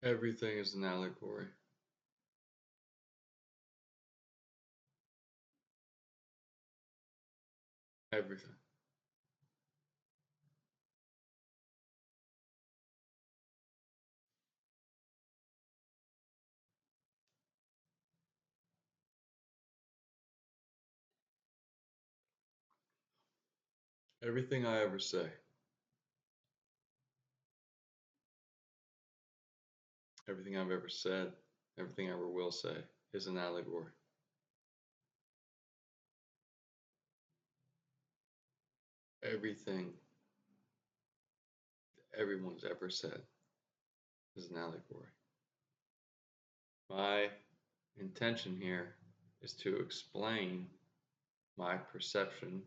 Everything is an allegory. Everything. Everything I ever say, everything I've ever said, everything I ever will say is an allegory. Everything everyone's ever said is an allegory. My intention here is to explain my perception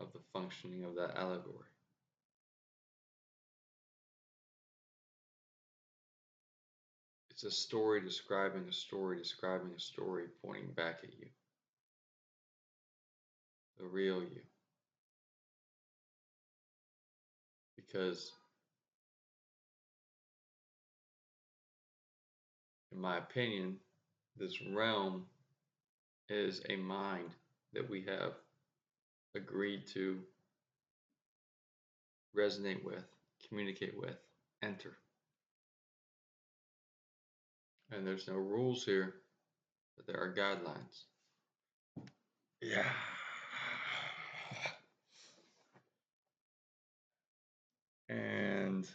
of the functioning of that allegory. It's a story describing a story describing a story pointing back at you, the real you. Because, in my opinion, this realm is a mind that we have agreed to resonate with, communicate with, enter. And there's no rules here, but there are guidelines. Yeah. And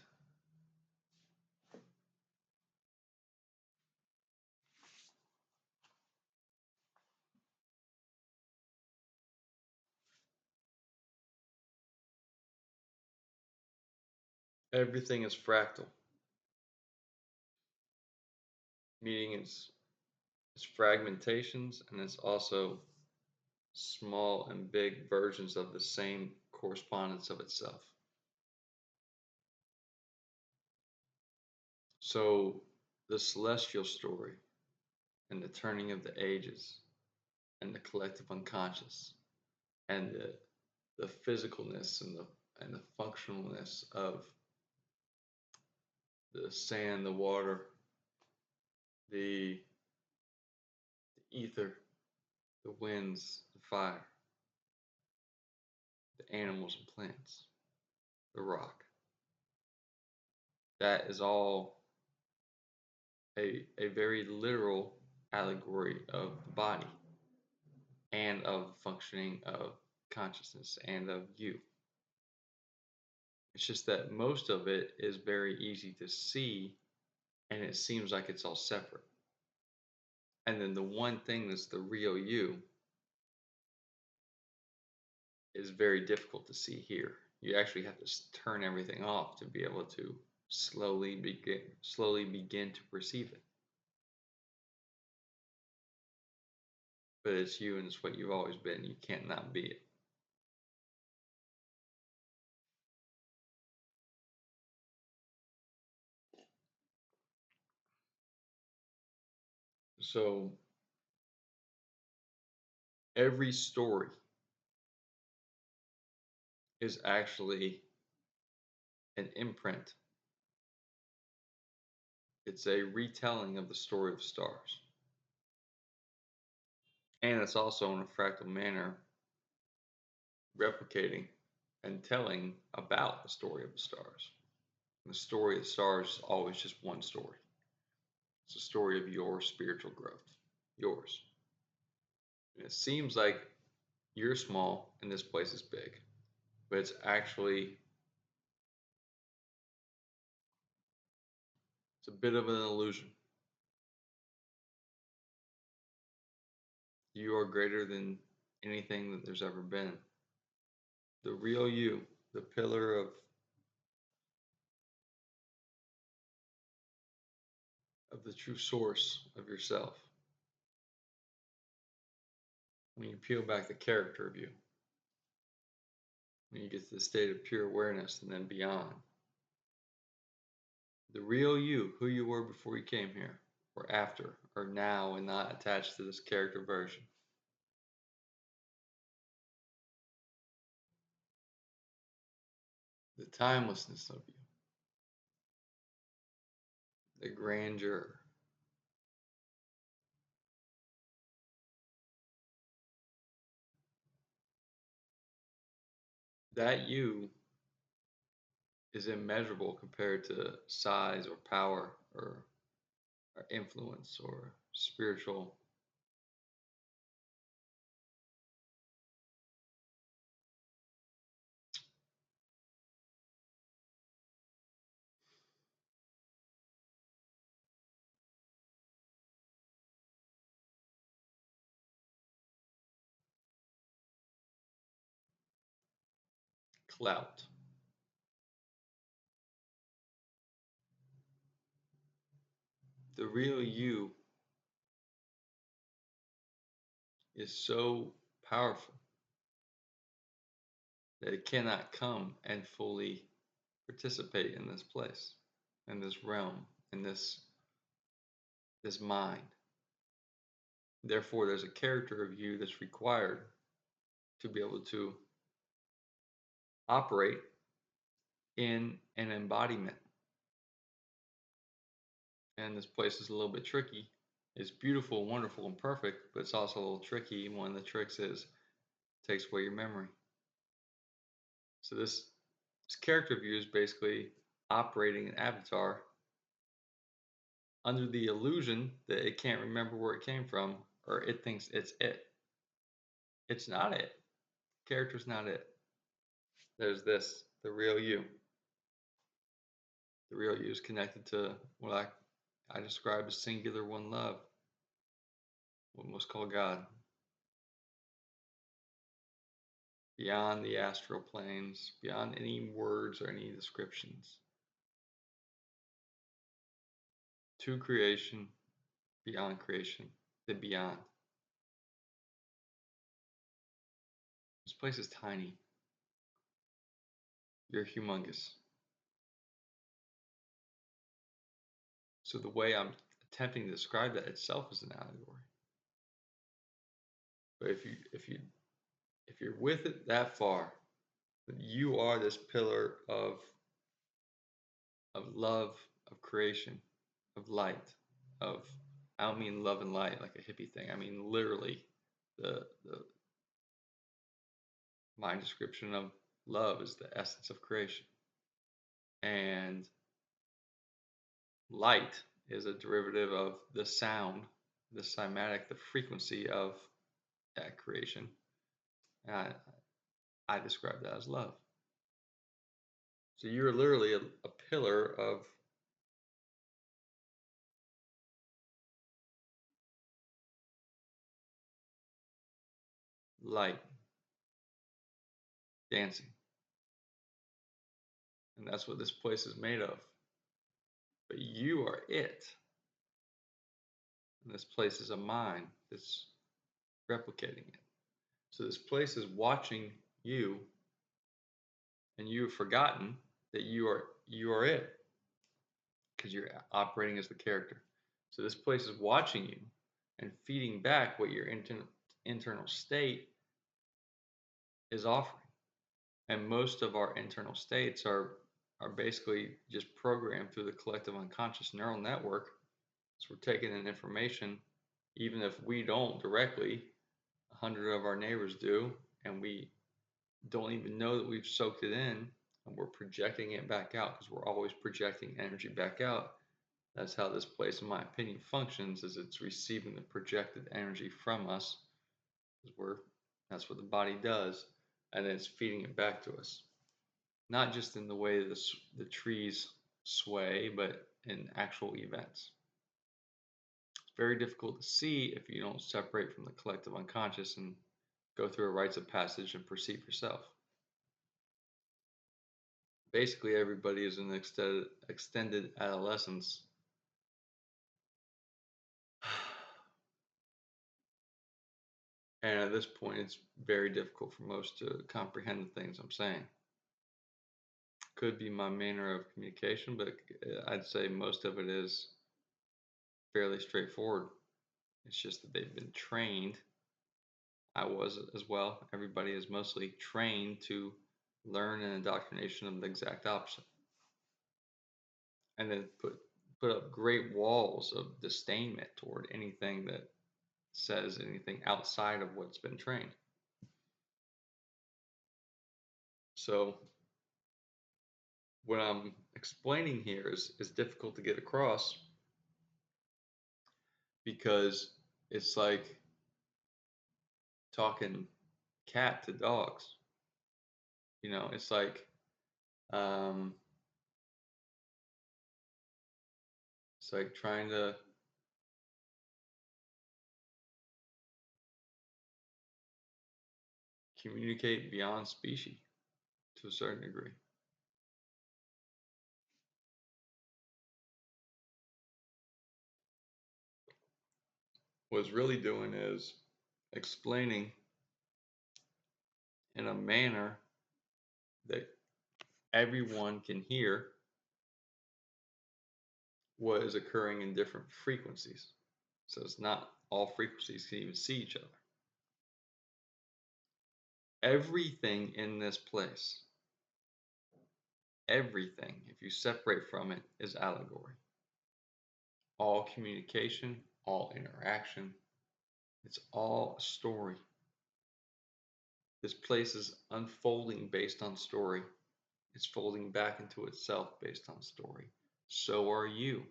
everything is fractal, meaning it's fragmentations and it's also small and big versions of the same correspondence of itself. So the celestial story and the turning of the ages and the collective unconscious and the physicalness and the functionalness of the sand, the water, the ether, the winds, the fire, the animals and plants, the rock. That is all a very literal allegory of the body and of the functioning of consciousness and of you. It's just that most of it is very easy to see and it seems like it's all separate. And then the one thing that's the real you is very difficult to see here. You actually have to turn everything off to be able to slowly begin to perceive it. But it's you and it's what you've always been. You can't not be it. So every story is actually an imprint. It's a retelling of the story of the stars. And it's also in a fractal manner replicating and telling about the story of the stars. And the story of the stars is always just one story. It's a story of your spiritual growth, yours. And it seems like you're small and this place is big, but it's a bit of an illusion. You are greater than anything that there's ever been. The real you, the pillar of the true source of yourself. When you peel back the character of you, when you get to the state of pure awareness and then beyond. The real you, who you were before you came here, or after, or now, and not attached to this character version. The timelessness of you, the grandeur. That you is immeasurable compared to size or power or influence or spiritual clout. The real you is so powerful that it cannot come and fully participate in this place, in this realm, in this mind. Therefore, there's a character of you that's required to be able to operate in an embodiment. And this place is a little bit tricky. It's beautiful, wonderful, and perfect, but it's also a little tricky. One of the tricks is it takes away your memory. So this character view is basically operating an avatar under the illusion that it can't remember where it came from, or it thinks it's it. It's not it. Character's not it. There's this, the real you. The real you is connected to what I describe as singular one love, what most call God. Beyond the astral planes, beyond any words or any descriptions. To creation, beyond creation, the beyond. This place is tiny. You're humongous. So the way I'm attempting to describe that itself is an allegory. But if you're with it that far, that you are this pillar of love, of creation, of light, of I don't mean love and light like a hippie thing. I mean literally the my description of love is the essence of creation. And light is a derivative of the sound, the cymatic, the frequency of that creation. And I describe that as love. So you're literally a pillar of light dancing. And that's what this place is made of. But you are it. And this place is a mind that's replicating it. So this place is watching you, and you've forgotten that you are it because you're operating as the character. So this place is watching you and feeding back what your internal state is offering. And most of our internal states are basically just programmed through the collective unconscious neural network. So we're taking in information, even if we don't directly, 100 of our neighbors do, and we don't even know that we've soaked it in, and we're projecting it back out because we're always projecting energy back out. That's how this place, in my opinion, functions, is it's receiving the projected energy from us. That's what the body does, and then it's feeding it back to us. Not just in the way the trees sway, but in actual events. It's very difficult to see if you don't separate from the collective unconscious and go through a rites of passage and perceive yourself. Basically, everybody is in extended adolescence. And at this point, it's very difficult for most to comprehend the things I'm saying. Could be my manner of communication, but I'd say most of it is fairly straightforward. It's just that they've been trained. I was as well. Everybody is mostly trained to learn an indoctrination of the exact opposite. And then put up great walls of disdainment toward anything that says anything outside of what's been trained. So what I'm explaining here is difficult to get across because it's like talking cat to dogs. It's like um, trying to communicate beyond species to a certain degree. What it's really doing is explaining in a manner that everyone can hear what is occurring in different frequencies. So it's not all frequencies can even see each other. Everything in this place, everything, if you separate from it, is allegory. All communication, all interaction, it's all a story. This place is unfolding based on story. It's folding back into itself based on story. So are you.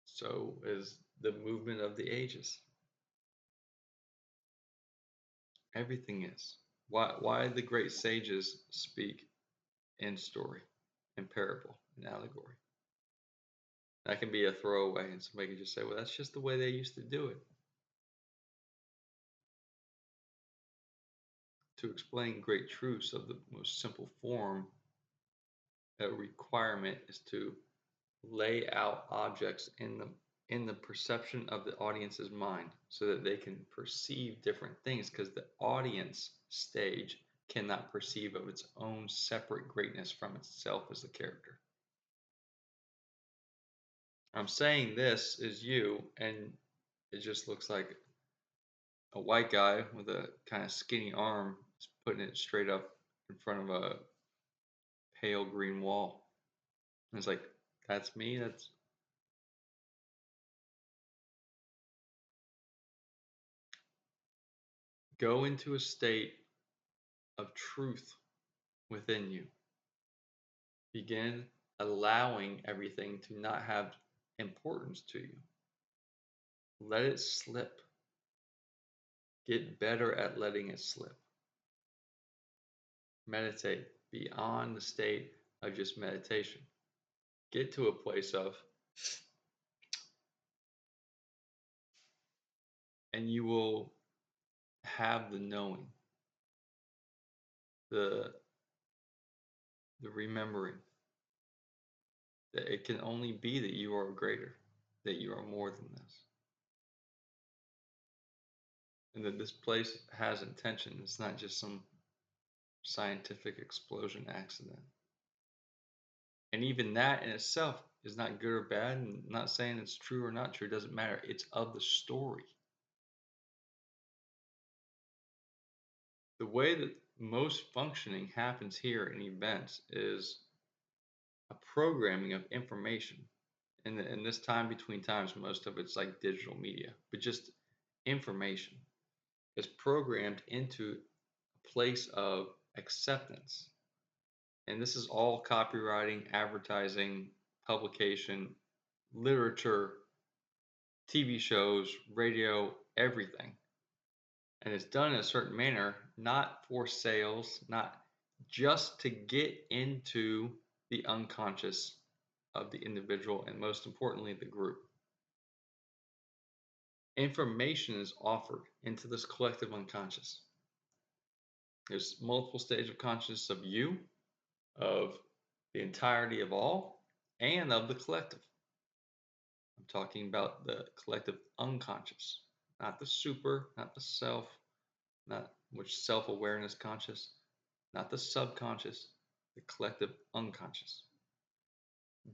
So is the movement of the ages. Everything is. Why the great sages speak in story, in parable, in allegory? That can be a throwaway, and somebody can just say, well, that's just the way they used to do it. To explain great truths of the most simple form, a requirement is to lay out objects in the perception of the audience's mind so that they can perceive different things, because the audience stage cannot perceive of its own separate greatness from itself as the character. I'm saying this is you, and it just looks like a white guy with a kind of skinny arm is putting it straight up in front of a pale green wall. And it's like, that's me. That's go into a state of truth within you. Begin allowing everything to not have importance to you. Let it slip. Get better at letting it slip. Meditate beyond the state of just meditation. Get to a place of, and you will have the knowing, the remembering that it can only be that you are greater, that you are more than this, and that this place has intention. It's not just some scientific explosion accident. And even that in itself is not good or bad, and not saying it's true or not true, it doesn't matter. It's of the story. The way that most functioning happens here in events is a programming of information. And in this time between times, most of it's like digital media, but just information is programmed into a place of acceptance. And this is all copywriting, advertising, publication, literature, TV shows, radio, everything. And it's done in a certain manner, not for sales, not just to get into the unconscious of the individual, and most importantly, the group. Information is offered into this collective unconscious. There's multiple stages of consciousness of you, of the entirety of all, and of the collective. I'm talking about the collective unconscious, not the super, not the self, not which self-awareness conscious, not the subconscious, the collective unconscious.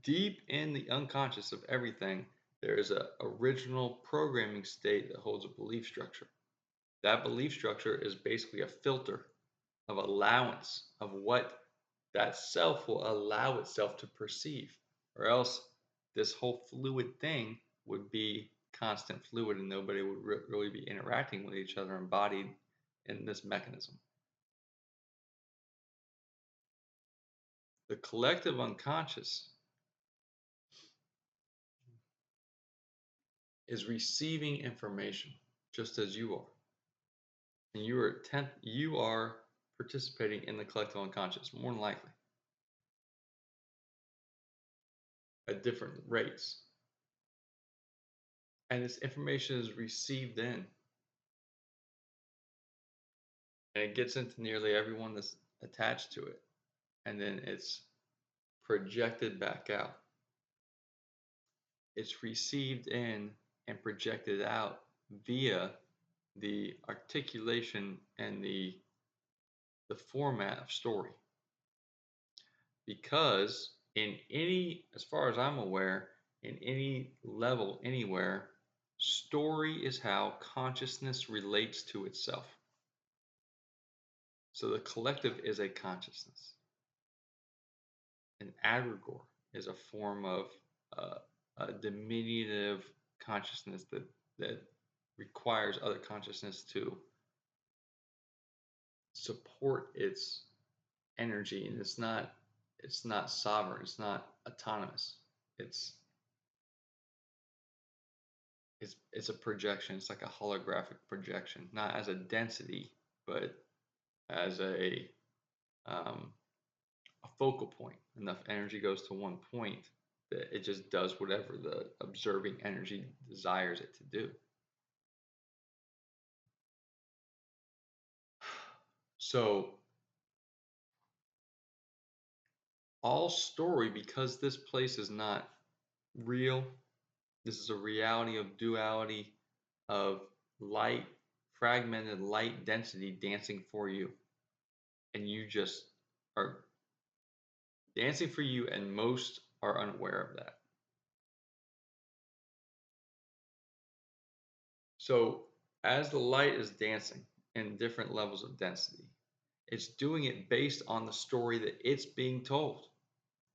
Deep in the unconscious of everything, there is an original programming state that holds a belief structure. That belief structure is basically a filter of allowance of what that self will allow itself to perceive. or else this whole fluid thing would be constant fluid and nobody would really be interacting with each other embodied in this mechanism. The collective unconscious is receiving information just as you are. And you are participating in the collective unconscious, more than likely, at different rates. And this information is received in, and it gets into nearly everyone that's attached to it. And then it's projected back out. It's received in and projected out via the articulation and the format of story. Because in any, as far as I'm aware, in any level, anywhere, story is how consciousness relates to itself. So the collective is a consciousness. An egregore is a form of a diminutive consciousness that requires other consciousness to support its energy, and it's not sovereign, it's not autonomous. It's a projection. It's like a holographic projection, not as a density, but as a focal point. Enough energy goes to one point that it just does whatever the observing energy desires it to do. So all story, because this place is not real, this is a reality of duality, of light, fragmented light density dancing for you. And you just are dancing for you, and most are unaware of that. So as the light is dancing in different levels of density, it's doing it based on the story that it's being told.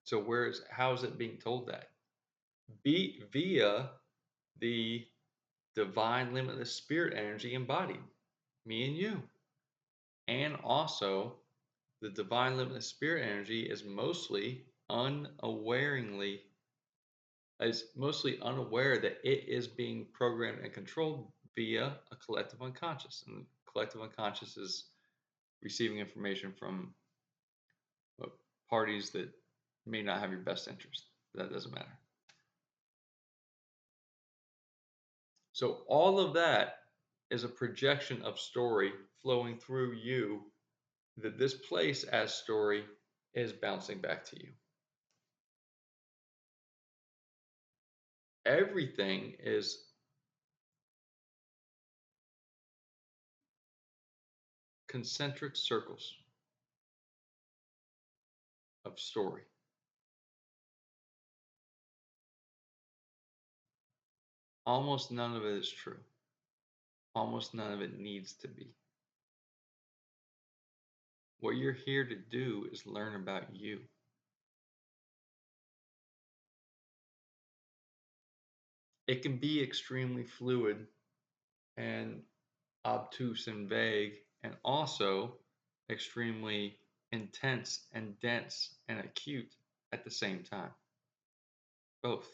So how is it being told that? Via the divine limitless spirit energy embodied, me and you. And also the divine limitless spirit energy is mostly unaware that it is being programmed and controlled via a collective unconscious. And the collective unconscious is receiving information from parties that may not have your best interest. That doesn't matter. So all of that is a projection of story flowing through you, that this place as story is bouncing back to you. Everything is concentric circles of story. Almost none of it is true. Almost none of it needs to be. What you're here to do is learn about you. It can be extremely fluid and obtuse and vague, and also extremely intense and dense and acute at the same time. Both.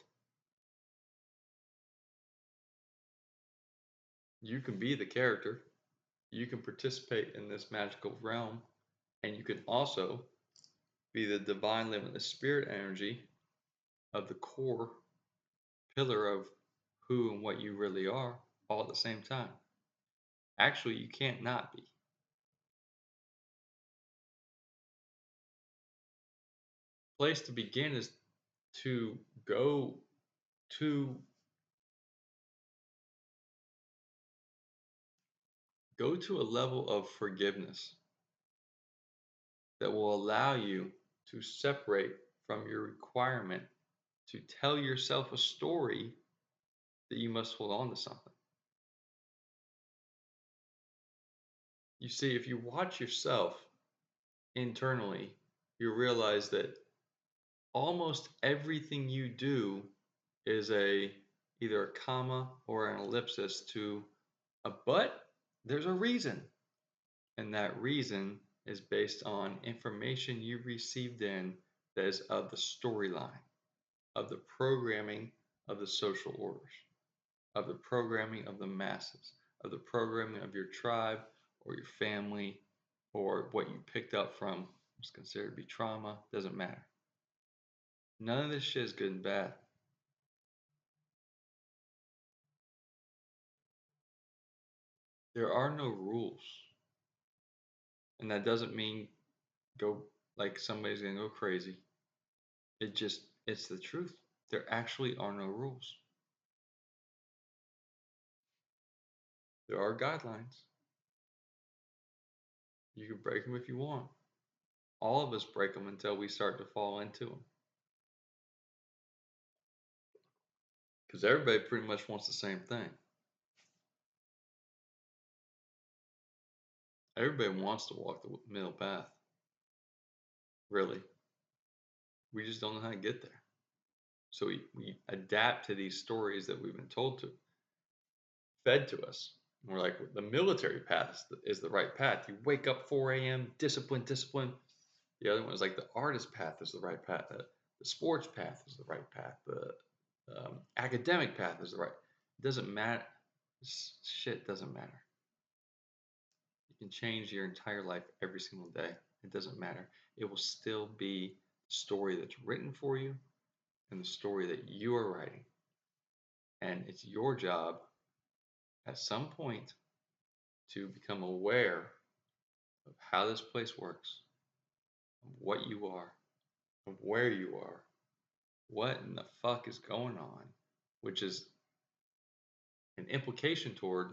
You can be the character, you can participate in this magical realm, and you can also be the divine limitless spirit energy of the core pillar of who and what you really are, all at the same time. Actually, you can't not be. Place to begin is to go to a level of forgiveness that will allow you to separate from your requirement to tell yourself a story that you must hold on to something. You see, if you watch yourself internally, you realize that almost everything you do is either a comma or an ellipsis to a but. There's a reason, and that reason is based on information you received in that is of the storyline, of the programming of the social orders, of the programming of the masses, of the programming of your tribe or your family, or what you picked up from what's considered to be trauma. Doesn't matter. None of this shit is good and bad. There are no rules. And that doesn't mean go like somebody's gonna go crazy. It's the truth. There actually are no rules. There are guidelines. You can break them if you want. All of us break them until we start to fall into them. Because everybody pretty much wants the same thing. Everybody wants to walk the middle path. Really. We just don't know how to get there. So we adapt to these stories that we've been fed to us. We're like, the military path is the right path. You wake up 4 a.m., discipline, discipline. The other one is like the artist path is the right path. The sports path is the right path. The academic path is the right. It doesn't matter. Shit doesn't matter. You can change your entire life every single day. It doesn't matter. It will still be the story that's written for you and the story that you are writing. And it's your job at some point to become aware of how this place works, of what you are, of where you are, what in the fuck is going on, which is an implication toward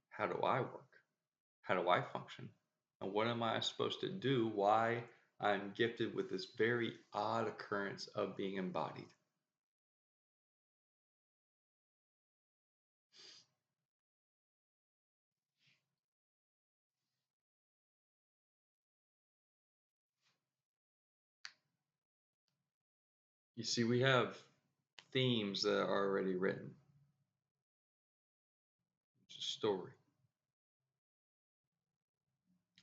how do I work? How do I function? And what am I supposed to do? Why I'm gifted with this very odd occurrence of being embodied. You see, we have themes that are already written. It's a story.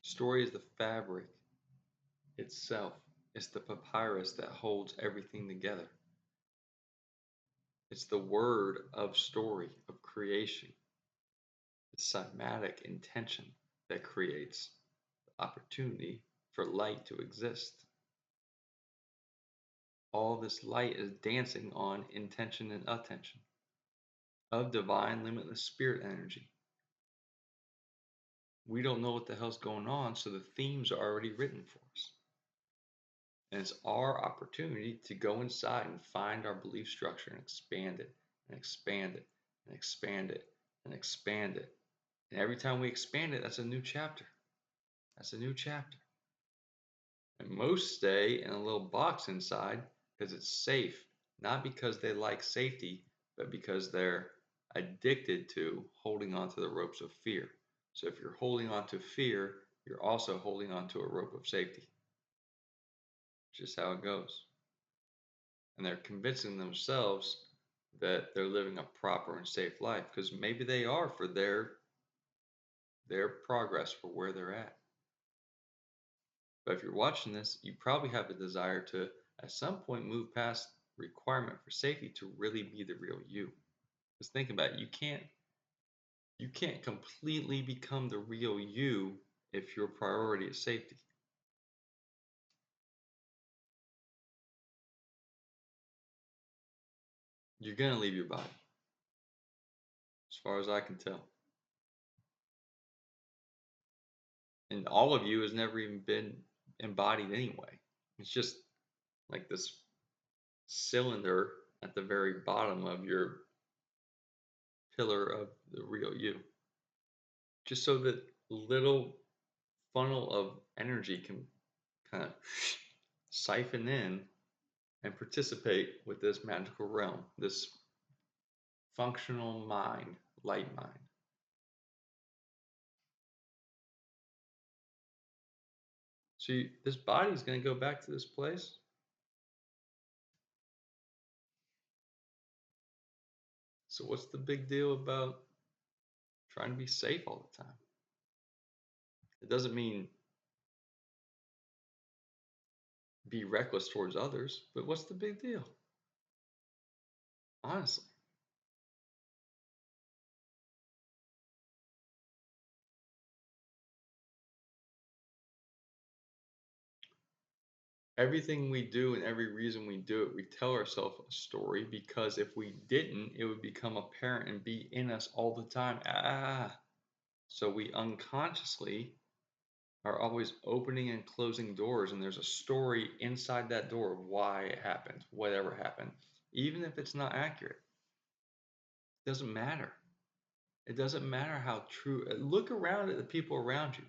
Story is the fabric itself. It's the papyrus that holds everything together. It's the word of story, of creation, the cymatic intention that creates the opportunity for light to exist. All this light is dancing on intention and attention of divine limitless spirit energy. We don't know what the hell's going on, so the themes are already written for us. And it's our opportunity to go inside and find our belief structure and expand it and expand it and expand it and expand it. And every time we expand it, that's a new chapter. That's a new chapter. And most stay in a little box inside because it's safe, not because they like safety, but because they're addicted to holding on to the ropes of fear. So if you're holding on to fear, you're also holding on to a rope of safety. Just how it goes. And they're convincing themselves that they're living a proper and safe life because maybe they are for their progress for where they're at. But if you're watching this, you probably have a desire to at some point move past requirement for safety to really be the real you. Just think about it. You can't completely become the real you if your priority is safety. You're gonna leave your body, as far as I can tell. And all of you has never even been embodied anyway. It's just like this cylinder at the very bottom of your pillar of the real you. Just so that little funnel of energy can kind of siphon in and participate with this magical realm, this functional mind, light mind. So this body is going to go back to this place. So what's the big deal about trying to be safe all the time? It doesn't mean be reckless towards others, but what's the big deal? Honestly. Everything we do and every reason we do it, we tell ourselves a story because if we didn't, it would become apparent and be in us all the time. So we unconsciously are always opening and closing doors, and there's a story inside that door of why it happened, whatever happened. Even if it's not accurate, it doesn't matter. It doesn't matter how true. Look around at the people around you.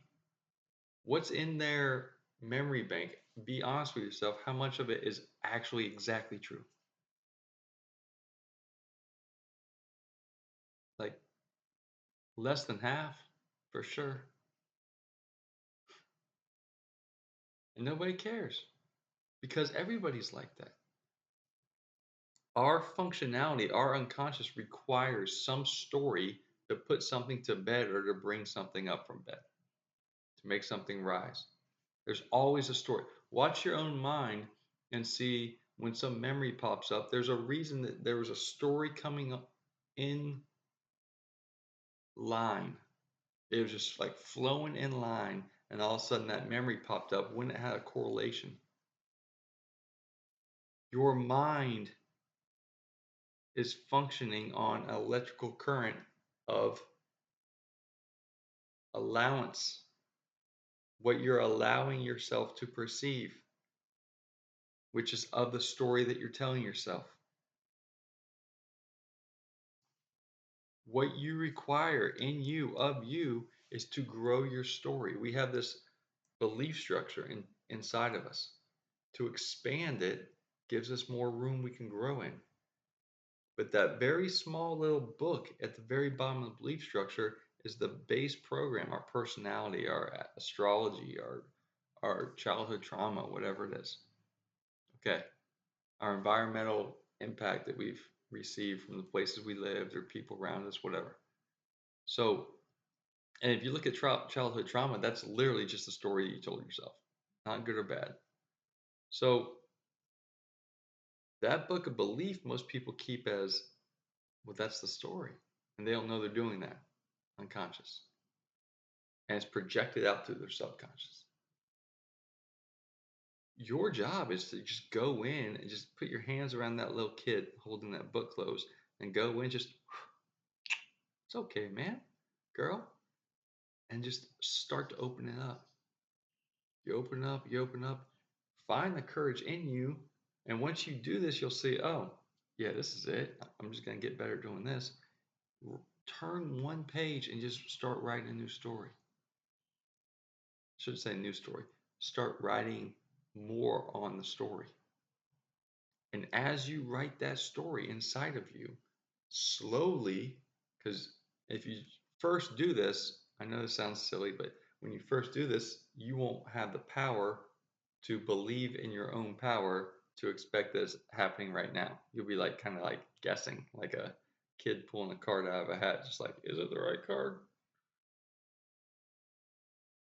What's in their memory bank? Be honest with yourself. How much of it is actually exactly true? Like less than half, for sure. And nobody cares because everybody's like that. Our functionality, our unconscious requires some story to put something to bed or to bring something up from bed, to make something rise. There's always a story. Watch your own mind and see when some memory pops up, there's a reason that there was a story coming up in line. It was just like flowing in line, and all of a sudden that memory popped up when it had a correlation. Your mind is functioning on an electrical current of allowance, what you're allowing yourself to perceive, which is of the story that you're telling yourself. What you require in you, of you, is to grow your story. We have this belief structure inside of us. To expand it gives us more room we can grow in. But that very small little book at the very bottom of the belief structure is the base program, our personality, our astrology, our childhood trauma, whatever it is. Okay. Our environmental impact that we've received from the places we lived or people around us, whatever. So, and if you look at childhood trauma, that's literally just a story you told yourself, not good or bad. So, that book of belief, most people keep as, well, that's the story. And they don't know they're doing that unconscious. And it's projected out through their subconscious. Your job is to just go in and just put your hands around that little kid holding that book closed and go in, just, it's okay, man, girl, and just start to open it up. You open up, you open up, find the courage in you. And once you do this, you'll see, oh, yeah, this is it. I'm just going to get better doing this. Turn one page and just start writing a new story. I should say new story. Start writing more on the story. And as you write that story inside of you, slowly, because if you first do this, I know this sounds silly, but when you first do this, you won't have the power to believe in your own power to expect this happening right now. You'll be like kind of like guessing, like a kid pulling a card out of a hat, just like, is it the right card?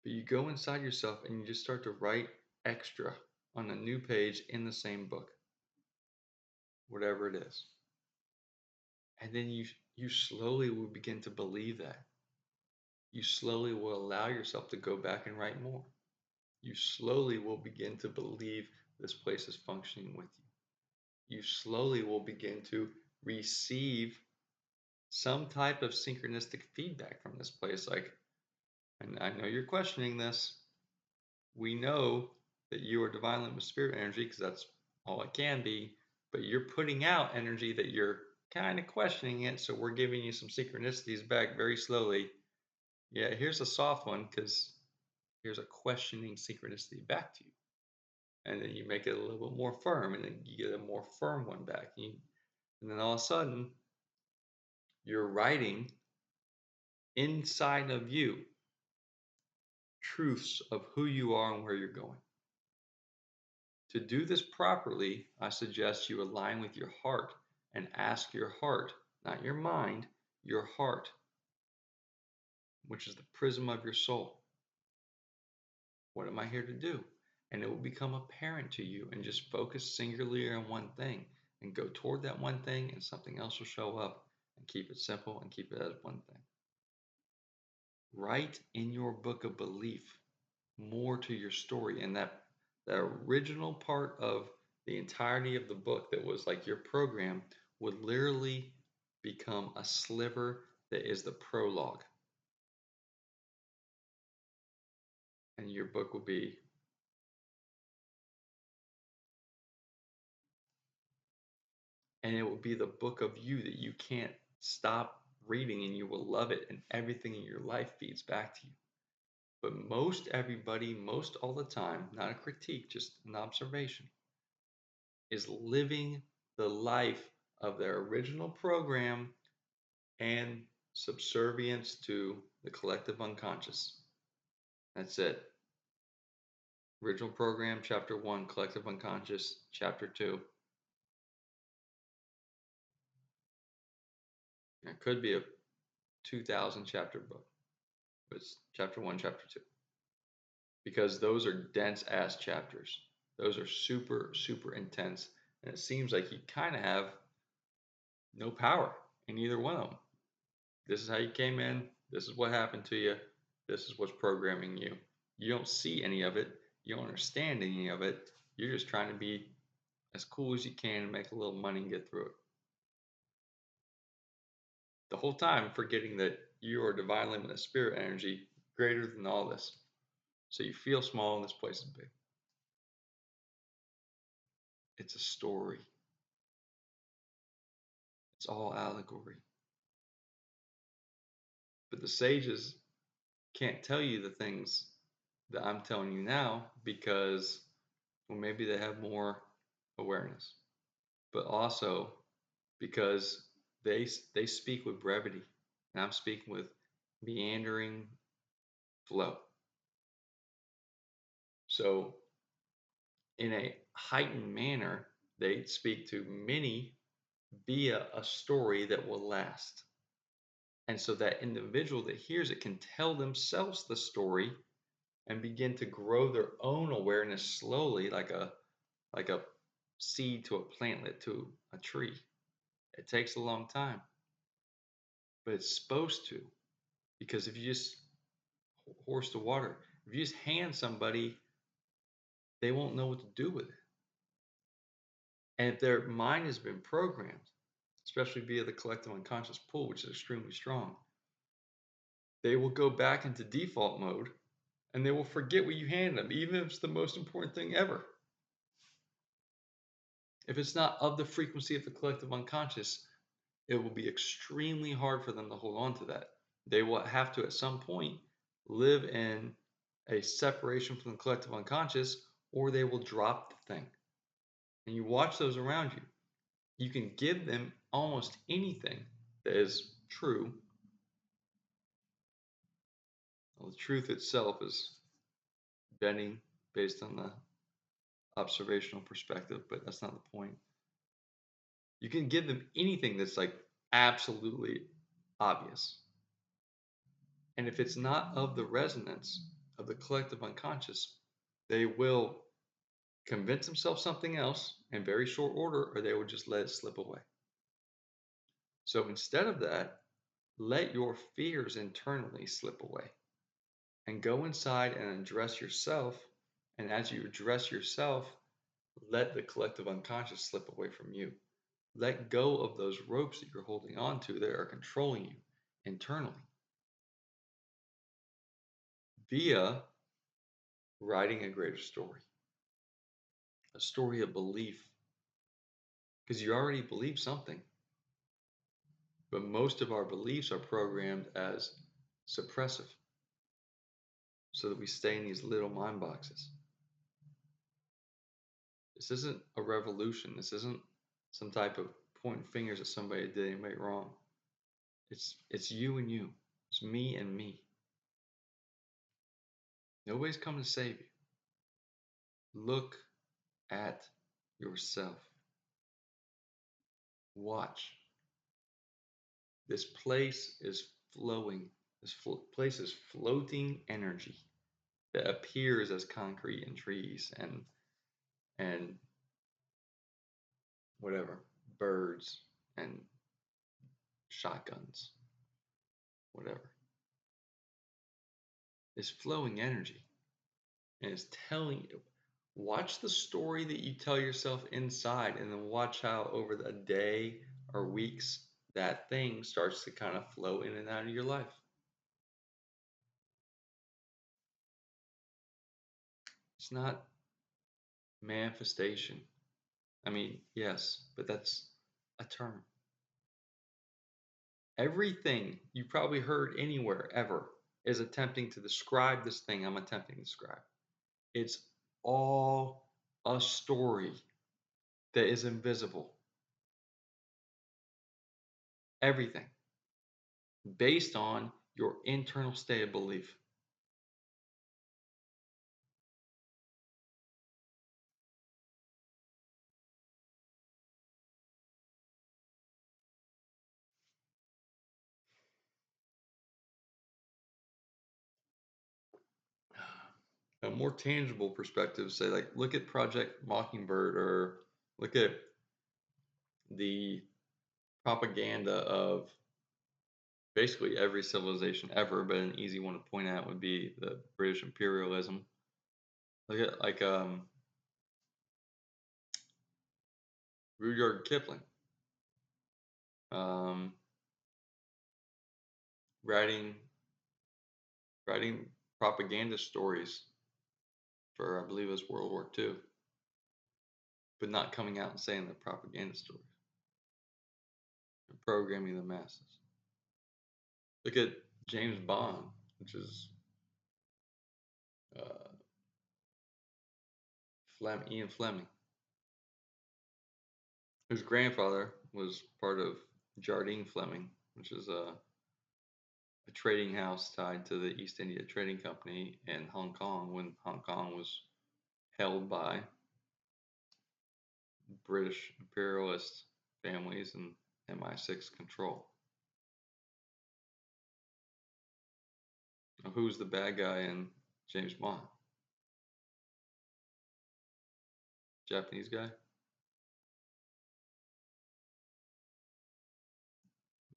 But you go inside yourself and you just start to write extra on a new page in the same book, whatever it is. And then you slowly will begin to believe that. You slowly will allow yourself to go back and write more. You slowly will begin to believe this place is functioning with you. You slowly will begin to receive some type of synchronistic feedback from this place. Like, and I know you're questioning this. We know that you are divinely with spirit energy because that's all it can be, but you're putting out energy that you're kind of questioning it. So we're giving you some synchronicities back very slowly. Yeah, here's a soft one because here's a questioning synchronicity back to you. And then you make it a little bit more firm, and then you get a more firm one back. And then all of a sudden, you're writing inside of you truths of who you are and where you're going. To do this properly, I suggest you align with your heart and ask your heart not your mind, your heart, which is the prism of your soul. What am I here to do? And it will become apparent to you, and just focus singularly on one thing and go toward that one thing, and something else will show up. And keep it simple and keep it as one thing. Write in your book of belief more to your story, and that original part of the entirety of the book that was like your program would literally become a sliver that is the prologue, and your book will be, and it will be the book of you that you can't stop reading, and you will love it, and everything in your life feeds back to you. But most everybody, most all the time, not a critique, just an observation, is living the life of their original program and subservience to the collective unconscious. That's it. Original program, chapter 1, collective unconscious, chapter 2. It could be a 2,000 chapter book, but it's chapter 1, chapter 2. Because those are dense ass chapters. Those are super, super intense. And it seems like you kind of have no power in either one of them. This is how you came in. This is what happened to you. This is what's programming you. You don't see any of it. You don't understand any of it. You're just trying to be as cool as you can and make a little money and get through it. The whole time forgetting that you are divine limitless spirit energy greater than all this. So you feel small and this place is big. It's a story. It's all allegory. But the sages can't tell you the things that I'm telling you now because, well, maybe they have more awareness, but also because they speak with brevity, and I'm speaking with meandering flow. So, in a heightened manner, they speak to many via a story that will last. And so that individual that hears it can tell themselves the story and begin to grow their own awareness slowly, like a seed to a plantlet to a tree. It takes a long time, but it's supposed to, because if you just horse the water, if you just hand somebody, they won't know what to do with it. And if their mind has been programmed, especially via the collective unconscious pull, which is extremely strong, they will go back into default mode and they will forget what you handed them, even if it's the most important thing ever. If it's not of the frequency of the collective unconscious, it will be extremely hard for them to hold on to that. They will have to, at some point, live in a separation from the collective unconscious, or they will drop the thing. And you watch those around you. You can give them almost anything that is true. Well, the truth itself is bending based on the observational perspective, but that's not the point. You can give them anything that's like absolutely obvious. And if it's not of the resonance of the collective unconscious, they will convince themselves something else in very short order, or they will just let it slip away. So instead of that, let your fears internally slip away and go inside and address yourself. And as you address yourself, let the collective unconscious slip away from you. Let go of those ropes that you're holding on to that are controlling you internally via writing a greater story, a story of belief, because you already believe something. But most of our beliefs are programmed as suppressive so that we stay in these little mind boxes. This isn't a revolution. This isn't some type of pointing fingers at somebody that did anybody wrong. It's you and you. It's me and me. Nobody's coming to save you. Look at yourself. Watch. This place is flowing. Place is floating energy that appears as concrete and trees and whatever, birds and shotguns, whatever. It's flowing energy. And it's telling you. Watch the story that you tell yourself inside, and then watch how over a day or weeks that thing starts to kind of flow in and out of your life. It's not manifestation. I mean, yes, but that's a term. Everything you probably heard anywhere ever is attempting to describe this thing I'm attempting to describe. It's all a story that is invisible. Everything based on your internal state of belief. A more tangible perspective, say, like, look at Project Mockingbird, or look at the propaganda of basically every civilization ever, but an easy one to point out would be the British imperialism. Look at, like, Rudyard Kipling, um, writing writing propaganda stories for, I believe it was World War II, but not coming out and saying the propaganda stories and programming the masses. Look at James Bond, which is uh, Ian Fleming, whose grandfather was part of Jardine Fleming, which is a trading house tied to the East India Trading Company in Hong Kong when Hong Kong was held by British imperialist families and MI6 control. Now, who's the bad guy in James Bond? Japanese guy?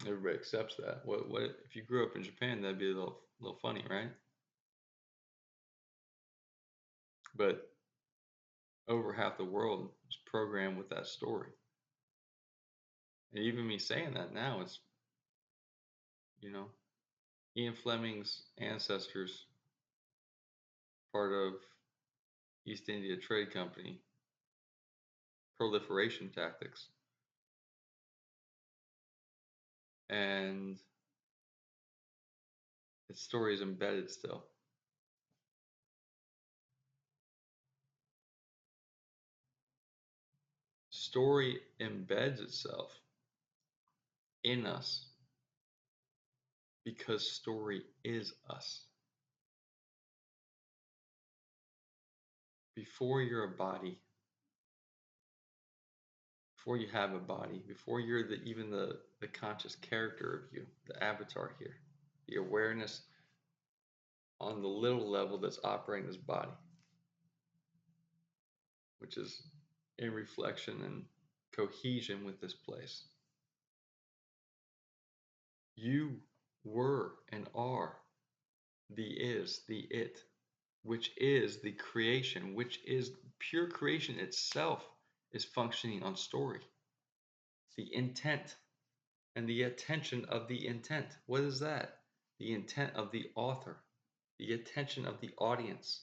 Everybody accepts that. What if you grew up in Japan? That'd be a little funny, right? But over half the world is programmed with that story. And even me saying that now, it's, you know, Ian Fleming's ancestors, part of East India Trade Company, proliferation tactics. And its story is embedded still. Story embeds itself in us because story is us. Before you're a body, before you have a body, before you're even the conscious character of you, the avatar here, the awareness on the little level that's operating this body, which is in reflection and cohesion with this place. You were and are the is, the it, which is the creation, which is pure creation itself, is functioning on story. The intent and the attention of the intent. What is that? The intent of the author, the attention of the audience.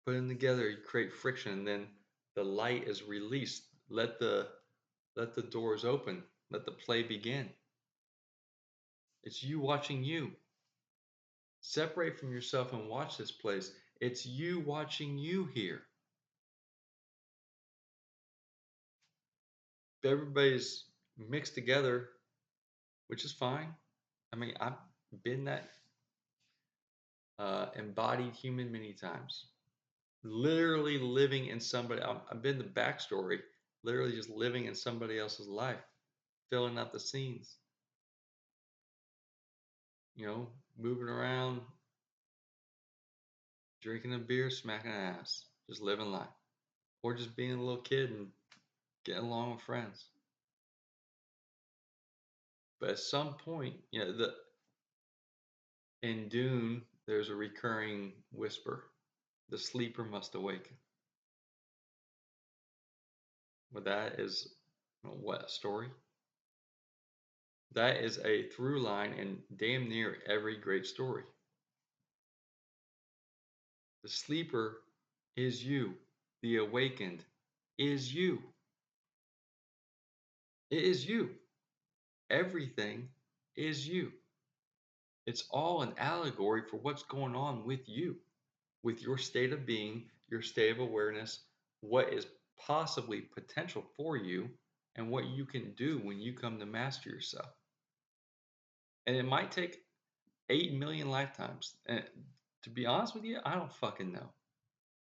Put them together, you create friction, and then the light is released. Let the doors open. Let the play begin. It's you watching you. Separate from yourself and watch this place. It's you watching you here. Everybody's mixed together, which is fine. I mean, I've been that embodied human many times. Literally living in somebody, I've been the backstory, literally just living in somebody else's life. filling out the scenes, moving around, drinking a beer, smacking an ass, just living life, or just being a little kid and getting along with friends. But at some point, in Dune, there's a recurring whisper: the sleeper must awaken. Well, that is what story? That is a through line in damn near every great story. The sleeper is you. The awakened is you. It is you. Everything is you. It's all an allegory for what's going on with you, with your state of being, your state of awareness, what is possibly potential for you, and what you can do when you come to master yourself. And it might take 8 million lifetimes. And to be honest with you, I don't fucking know.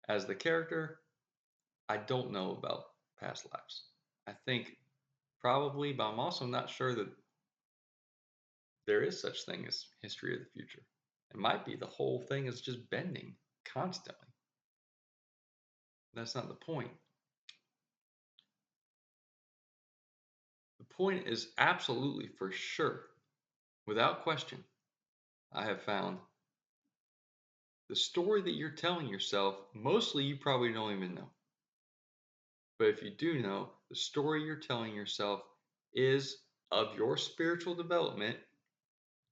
As the character, I don't know about past lives. I think probably, but I'm also not sure that there is such thing as history of the future. It might be the whole thing is just bending constantly. That's not the point. The point is absolutely for sure, without question, I have found the story that you're telling yourself, mostly you probably don't even know. But if you do know, the story you're telling yourself is of your spiritual development,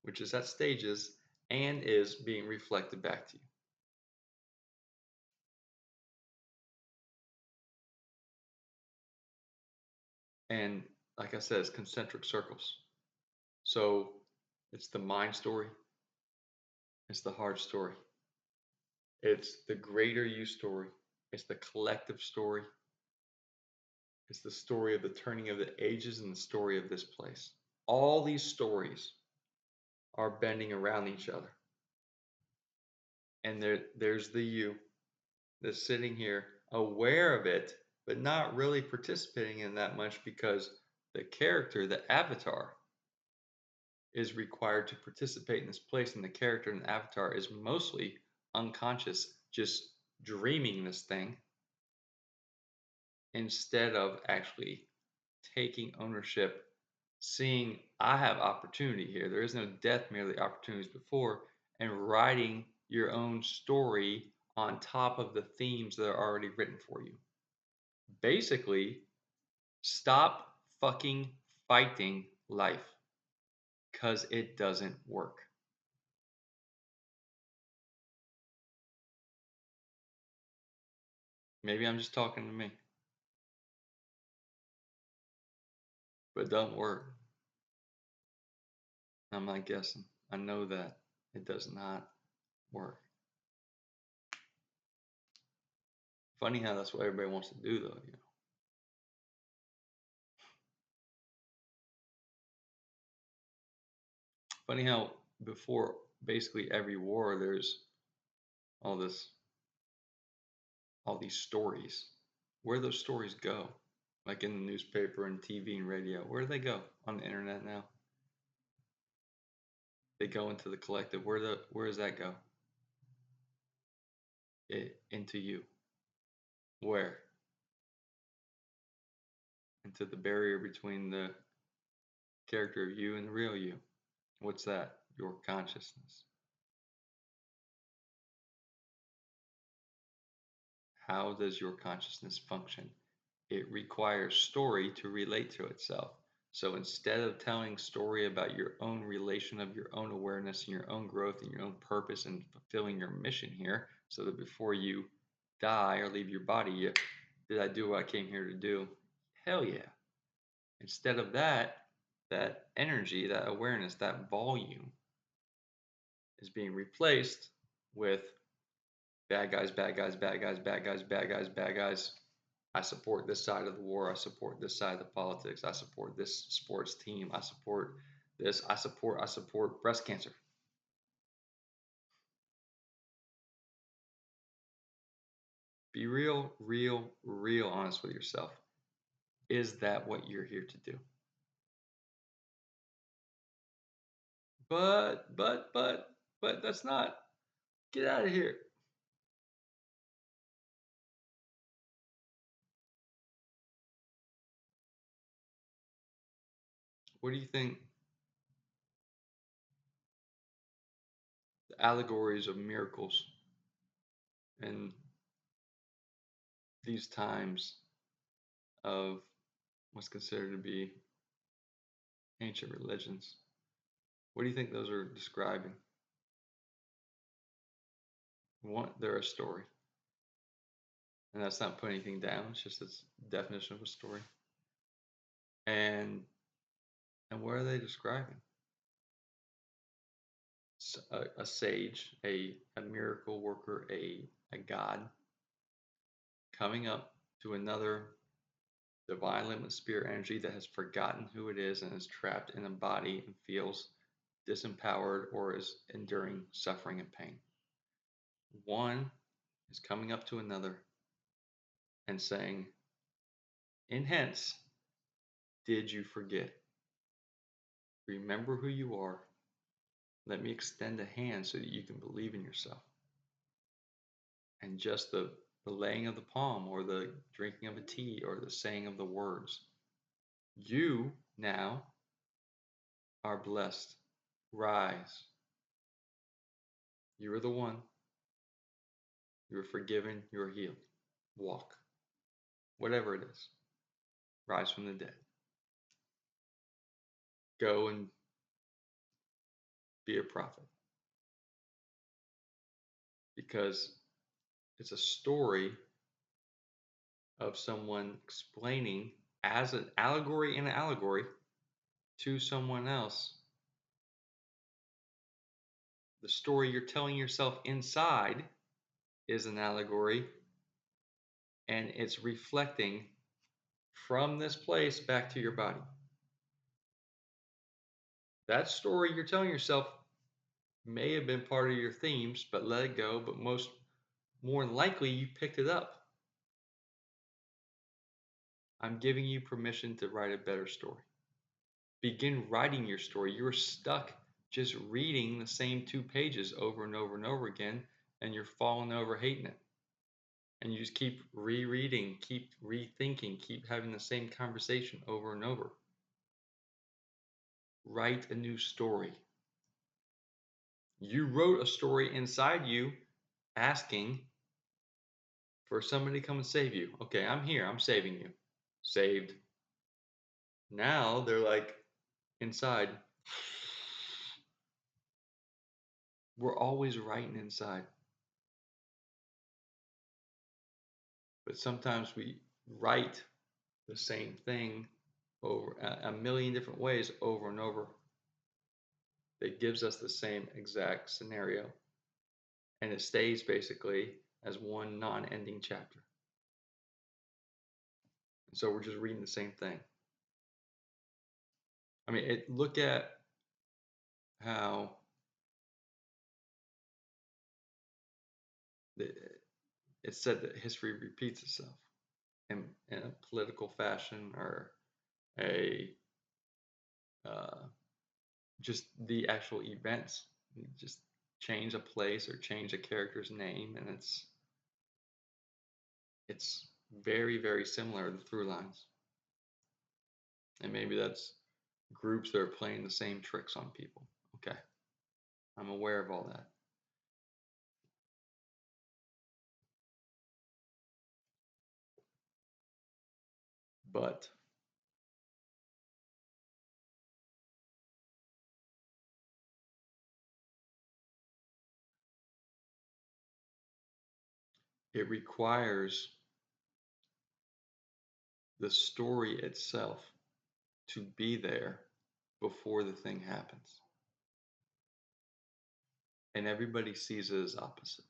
which is at stages, and is being reflected back to you. And like I said, it's concentric circles. So it's the mind story, it's the heart story, it's the greater you story, it's the collective story, it's the story of the turning of the ages and the story of this place. All these stories are bending around each other. And there's the you that's sitting here aware of it, but not really participating in that much because the character, the avatar, is required to participate in this place, and the character and the avatar is mostly unconscious, just dreaming this thing instead of actually taking ownership, seeing I have opportunity here. There is no death, merely opportunities before, and writing your own story on top of the themes that are already written for you. Basically, stop fucking fighting life because it doesn't work. Maybe I'm just talking to me, but it doesn't work. I'm not guessing. I know that it does not work. Funny how that's what everybody wants to do, though. Funny how before basically every war, there's all this, all these stories. Where do those stories go? Like in the newspaper and TV and radio. Where do they go? On the internet now. They go into the collective. Where does that go? Into you. Where? Into the barrier between the character of you and the real you. What's that? Your consciousness. How does your consciousness function? It requires story to relate to itself. So instead of telling story about your own relation of your own awareness and your own growth and your own purpose and fulfilling your mission here, so that before you die or leave your body, did I do what I came here to do? Hell yeah. Instead of that, that energy, that awareness, that volume is being replaced with bad guys, bad guys, bad guys, bad guys, bad guys, bad guys. I support this side of the war. I support this side of the politics. I support this sports team. I support this. I support breast cancer. Be real, real, real honest with yourself. Is that what you're here to do? but that's not, get out of here. What do you think the allegories of miracles and these times of what's considered to be ancient religions, what do you think those are describing? One, they're a story. And that's not putting anything down, it's just its definition of a story. And what are they describing? A sage, a miracle worker, a god coming up to another divine limitless spirit energy that has forgotten who it is and is trapped in a body and feels disempowered or is enduring suffering and pain. One is coming up to another and saying, in hence, did you forget? Remember who you are. Let me extend a hand so that you can believe in yourself. And just the laying of the palm or the drinking of a tea or the saying of the words, you now are blessed. Rise. You are the one. You are forgiven. You are healed. Walk. Whatever it is. Rise from the dead. Go and be a prophet. Because it's a story of someone explaining as an allegory to someone else the story you're telling yourself inside is an allegory, and it's reflecting from this place back to your body. That story you're telling yourself may have been part of your themes, but let it go. But more than likely, you picked it up. I'm giving you permission to write a better story. Begin writing your story. You're stuck just reading the same 2 pages over and over and over again, and you're falling over hating it. And you just keep rereading, keep rethinking, keep having the same conversation over and over. Write a new story. You wrote a story inside you asking for somebody to come and save you. Okay, I'm here. I'm saving you. Saved. Now they're like inside. We're always writing inside. But sometimes we write the same thing over a million different ways over and over. That gives us the same exact scenario. And it stays basically as one non-ending chapter. And so we're just reading the same thing. I mean, look at how it's said that history repeats itself in a political fashion or a just the actual events. You just change a place or change a character's name, and it's very, very similar to through lines. And maybe that's groups that are playing the same tricks on people. Okay, I'm aware of all that. But it requires the story itself to be there before the thing happens. And everybody sees it as opposite,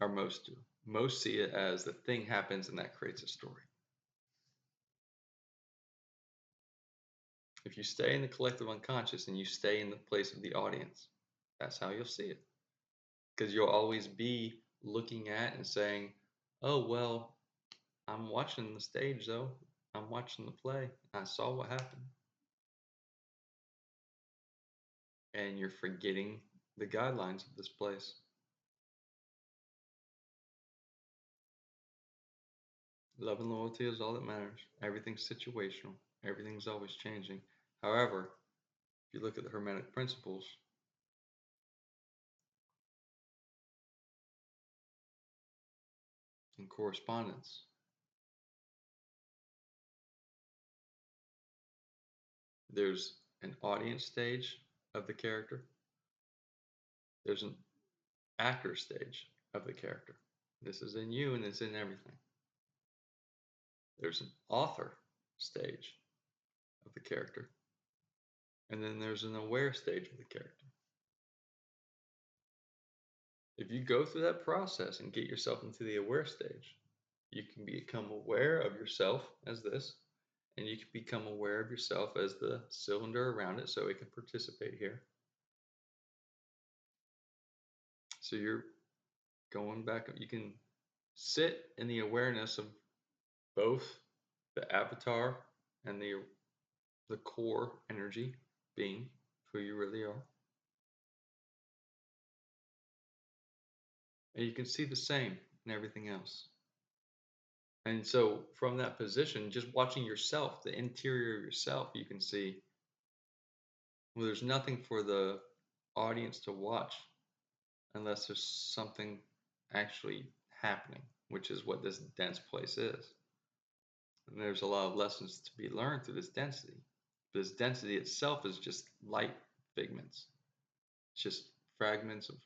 or most do. Most see it as the thing happens and that creates a story. If you stay in the collective unconscious and you stay in the place of the audience, that's how you'll see it. Because you'll always be looking at and saying, oh, well, I'm watching the stage though. I'm watching the play. I saw what happened. and you're forgetting the guidelines of this place. Love and loyalty is all that matters. Everything's situational. Everything's always changing. However, if you look at the Hermetic principles, in correspondence, there's an audience stage of the character, there's an actor stage of the character. This is in you and it's in everything. There's an author stage of the character, and then there's an aware stage of the character. If you go through that process and get yourself into the aware stage, you can become aware of yourself as this, and you can become aware of yourself as the cylinder around it so it can participate here. So you're going back, you can sit in the awareness of both the avatar and the core energy being who you really are. And you can see the same in everything else. And so from that position, just watching yourself, the interior of yourself, you can see, well, there's nothing for the audience to watch unless there's something actually happening, which is what this dense place is. And there's a lot of lessons to be learned through this density. This density itself is just light figments. It's just fragments of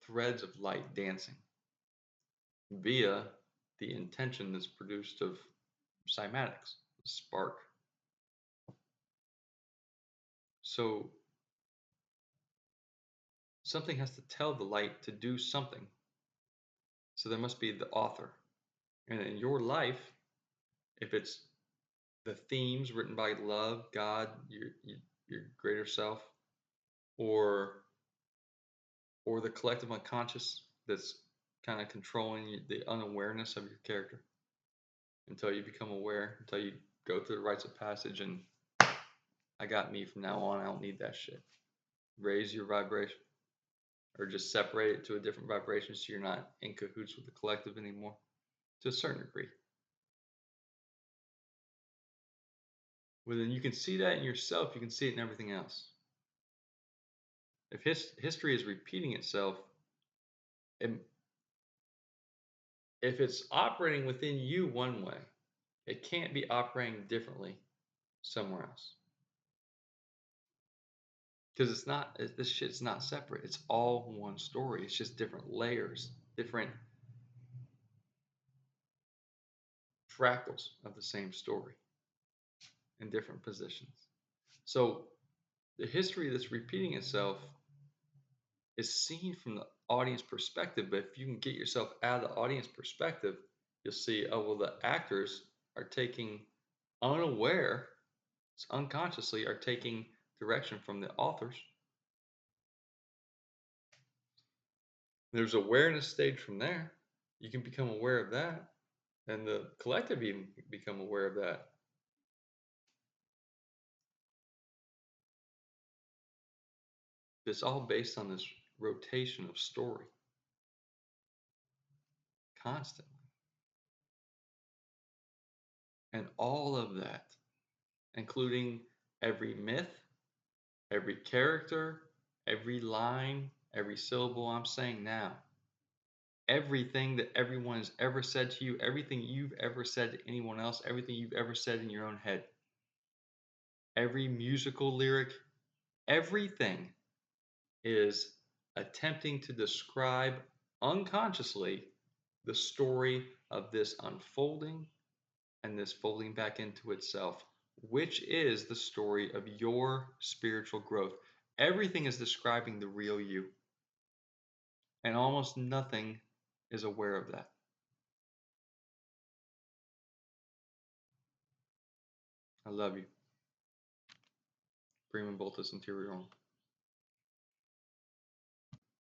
threads of light dancing via the intention that's produced of cymatics, the spark. So something has to tell the light to do something. So there must be the author. And in your life, if it's the themes written by love, God, your greater self, or the collective unconscious that's kind of controlling the unawareness of your character until you become aware, until you go through the rites of passage and I got me from now on, I don't need that shit. Raise your vibration or just separate it to a different vibration so you're not in cahoots with the collective anymore to a certain degree. Well, then you can see that in yourself, you can see it in everything else. If history is repeating itself, if it's operating within you one way, it can't be operating differently somewhere else. Because it's not, this shit's not separate. It's all one story. It's just different layers, different fractals of the same story in different positions. So the history that's repeating itself is seen from the audience perspective, but if you can get yourself out of the audience perspective, you'll see, oh, well, the actors are taking unaware, unconsciously are taking direction from the authors. There's awareness stage from there. You can become aware of that, and the collective even become aware of that. It's all based on this rotation of story constantly. And all of that, including every myth, every character, every line, every syllable I'm saying now, everything that everyone has ever said to you, everything you've ever said to anyone else, everything you've ever said in your own head, every musical lyric, everything is attempting to describe unconsciously the story of this unfolding and this folding back into itself, which is the story of your spiritual growth. Everything is describing the real you, and almost nothing is aware of that. I love you. Prima Multis Interior.